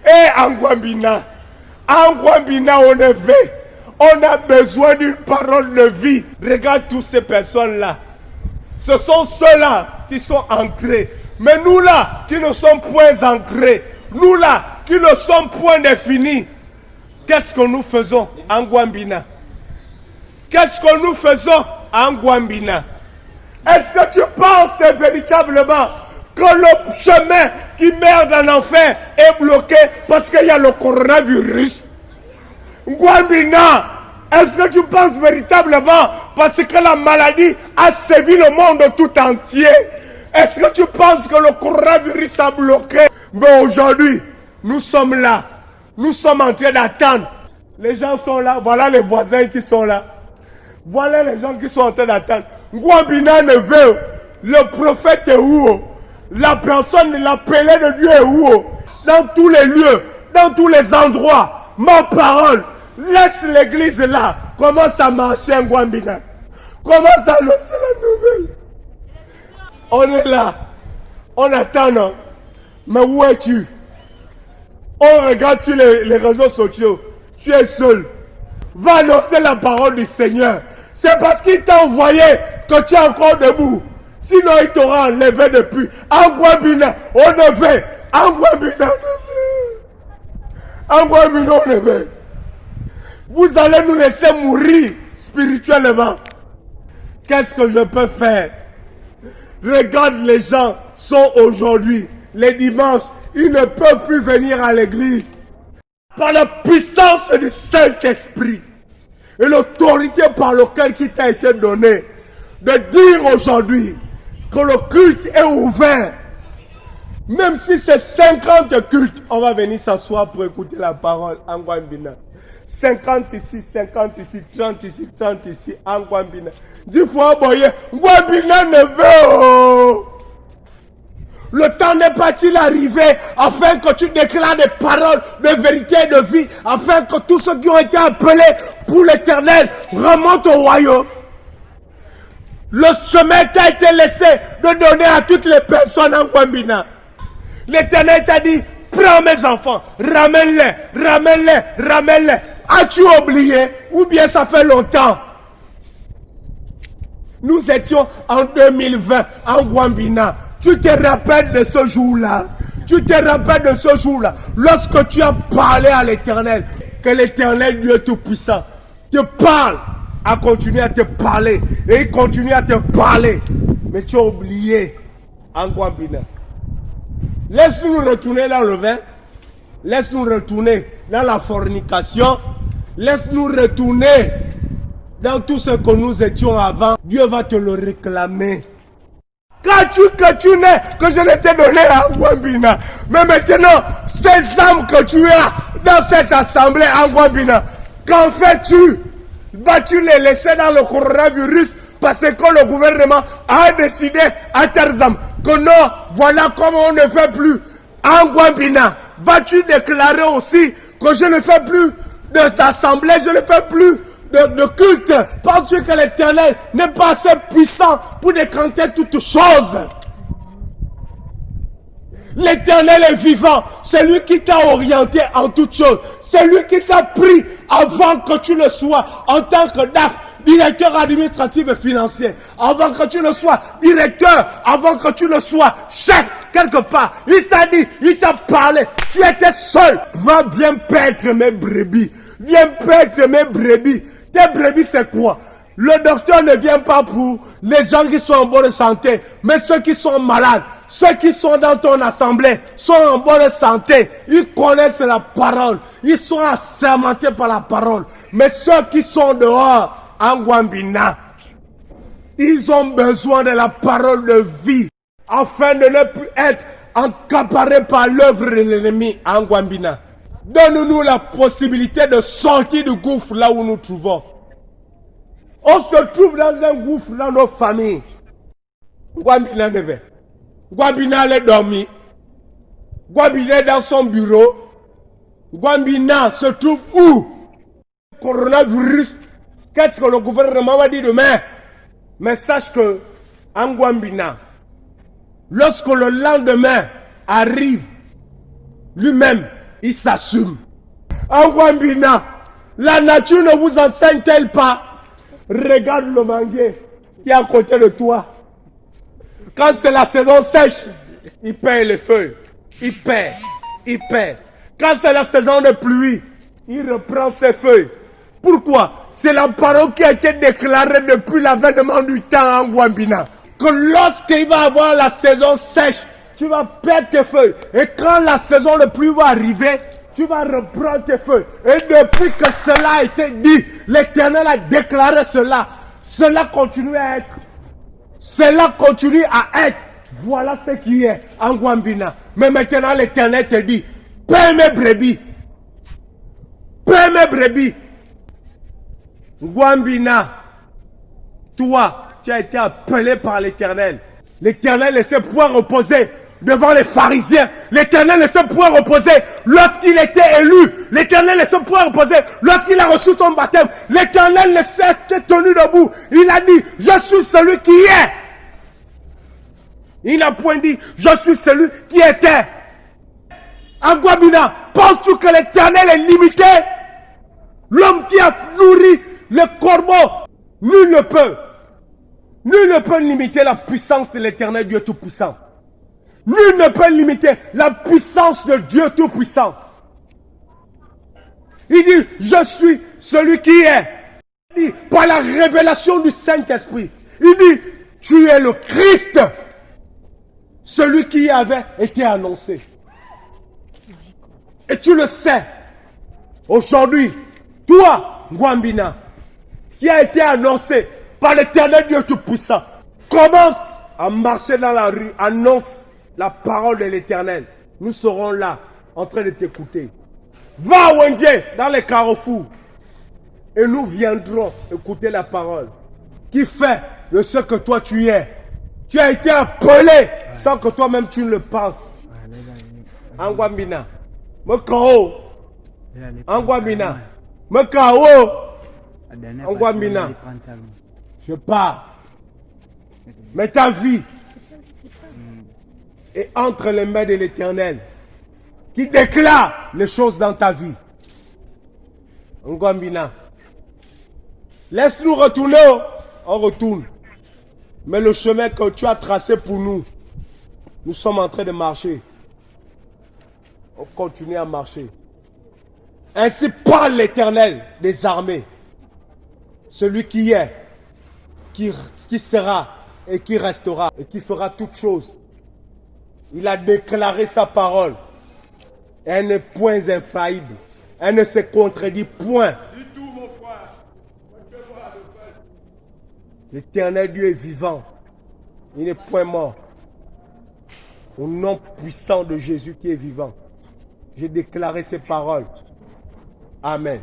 Et en Gwambina, on est fait. On a besoin d'une parole de vie. Regarde toutes ces personnes-là. Ce sont ceux-là qui sont ancrés. Mais nous là, qui ne sommes point ancrés, nous là, qui ne sommes point définis, qu'est-ce que nous faisons en Gwambina? Qu'est-ce que nous faisons en Gwambina? Est-ce que tu penses véritablement que le chemin qui mène en enfer est bloqué parce qu'il y a le coronavirus? Gwambina, est-ce que tu penses véritablement parce que la maladie a sévi le monde tout entier? Est-ce que tu penses que le coronavirus a bloqué? Mais aujourd'hui, nous sommes là. Nous sommes en train d'attendre. Les gens sont là. Voilà les voisins qui sont là. Voilà les gens qui sont en train d'attendre. Gwambina ne veut. Le prophète est où? La personne, l'appelé de Dieu est où? Dans tous les lieux, dans tous les endroits. Ma parole. Laisse l'église là. Commence à marcher en Gwambina. Commence à annoncer la nouvelle. On est là. On attend, non? Mais où es-tu? On regarde sur les réseaux sociaux. Tu es seul. Va annoncer la parole du Seigneur. C'est parce qu'il t'a envoyé que tu es encore debout. Sinon, il t'aura enlevé depuis. En Gwambina, on est fait. En Gwambina, on est fait. En Gwambina, on est fait. Vous allez nous laisser mourir spirituellement. Qu'est-ce que je peux faire? Regarde, les gens sont aujourd'hui, les dimanches, ils ne peuvent plus venir à l'église. Par la puissance du Saint-Esprit et l'autorité par laquelle qui t'a été donnée, de dire aujourd'hui que le culte est ouvert. Même si c'est 50 cultes, on va venir s'asseoir pour écouter la parole en Gwambina. 50 ici, 50 ici, 30 ici, 30 ici, en Gwambina. 10 fois, boye, Gwambina ne veut. Le temps n'est pas-il arrivé afin que tu déclares des paroles de vérité et de vie, afin que tous ceux qui ont été appelés pour l'éternel remontent au royaume. Le chemin t'a été laissé de donner à toutes les personnes en Gwambina. L'éternel t'a dit, prends mes enfants, ramène-les, ramène-les, ramène-les. As-tu oublié ou bien ça fait longtemps? Nous étions en 2020 en Gwambina. Tu te rappelles de ce jour-là? Tu te rappelles de ce jour-là? Lorsque tu as parlé à l'Éternel, que l'Éternel Dieu Tout-Puissant te parle, a continué à te parler, et il continue à te parler. Mais tu as oublié en Gwambina. Laisse-nous retourner dans le vin. Laisse-nous retourner dans la fornication. Laisse-nous retourner dans tout ce que nous étions avant. Dieu va te le réclamer. Que tu n'es, que je l'ai donné à Gwambina. Mais maintenant, ces âmes que tu as dans cette assemblée en Gwambina, qu'en fais-tu? Vas-tu les laisser dans le coronavirus parce que le gouvernement a décidé à Tarzam que non, voilà comment on ne fait plus en Gwambina? Vas-tu déclarer aussi que je ne fais plus d'assemblée, je ne fais plus de culte? Penses-tu que l'Éternel n'est pas assez puissant pour décanter toutes choses? L'Éternel est vivant. C'est lui qui t'a orienté en toutes choses. C'est lui qui t'a pris avant que tu le sois en tant que DAF, directeur administratif et financier. Avant que tu le sois directeur, avant que tu le sois chef quelque part. Il t'a dit, il t'a parlé. Tu étais seul. Va bien paître mes brebis. Viens paître mes brebis. Tes brebis c'est quoi? Le docteur ne vient pas pour les gens qui sont en bonne santé, mais ceux qui sont malades. Ceux qui sont dans ton assemblée sont en bonne santé. Ils connaissent la parole. Ils sont assermentés par la parole. Mais ceux qui sont dehors, en Gwambina, ils ont besoin de la parole de vie afin de ne plus être accaparés par l'œuvre de l'ennemi en Gwambina. Donne-nous la possibilité de sortir du gouffre là où nous trouvons. On se trouve dans un gouffre dans nos familles. Gwambina devait. Gwambina allait dormir. Gwambina est dans son bureau. Gwambina se trouve où? Coronavirus. Qu'est-ce que le gouvernement va dire demain? Mais sache que en Gwambina, lorsque le lendemain arrive, lui-même, il s'assume. Angwambina, la nature ne vous enseigne-t-elle pas? Regarde le manguier qui est à côté de toi. Quand c'est la saison sèche, il perd les feuilles. Il perd. Quand c'est la saison de pluie, il reprend ses feuilles. Pourquoi? C'est la parole qui a été déclarée depuis l'avènement du temps en Gwambina. Que lorsqu'il va avoir la saison sèche, tu vas perdre tes feuilles. Et quand la saison de pluie va arriver, tu vas reprendre tes feuilles. Et depuis que cela a été dit, l'Éternel a déclaré cela. Cela continue à être. Cela continue à être. Voilà ce qui est en Gwambina. Mais maintenant l'Éternel te dit, paie mes brebis. Paie mes brebis. Gwambina, toi, tu as été appelé par l'Éternel. L'Éternel ne sait point reposer devant les pharisiens. L'Éternel ne sait point reposer lorsqu'il était élu. L'Éternel ne sait point reposer lorsqu'il a reçu ton baptême. L'Éternel ne s'est tenu debout. Il a dit, je suis celui qui est. Il n'a point dit, je suis celui qui était. Angwamina, penses-tu que l'Éternel est limité? L'homme qui a nourri le corbeau, nul ne peut limiter la puissance de l'Éternel Dieu Tout-Puissant. Nul ne peut limiter la puissance de Dieu Tout-Puissant. Il dit, je suis celui qui est. Il dit, par la révélation du Saint-Esprit. Il dit, tu es le Christ. Celui qui avait été annoncé. Et tu le sais. Aujourd'hui, toi, Gwambina, qui a été annoncé par l'Éternel Dieu Tout-Puissant, commence à marcher dans la rue, annonce la parole de l'Éternel. Nous serons là, en train de t'écouter. Va à Wendje, dans les carrefours, et nous viendrons écouter la parole qui fait de ce que toi tu es. Tu as été appelé sans que toi-même tu ne le penses. Angwambina, Mekao, Angwambina, Mekao, Angwambina, je pars. Mais ta vie est entre les mains de l'Éternel qui déclare les choses dans ta vie. Angwambina, laisse-nous retourner, on retourne. Mais le chemin que tu as tracé pour nous, nous sommes en train de marcher. On continue à marcher. Ainsi parle l'Éternel des armées. Celui qui est, qui sera et qui restera et qui fera toutes choses. Il a déclaré sa parole. Elle n'est point infaillible. Elle ne se contredit point. L'Éternel Dieu est vivant. Il n'est point mort. Au nom puissant de Jésus qui est vivant, j'ai déclaré ces paroles. Amen.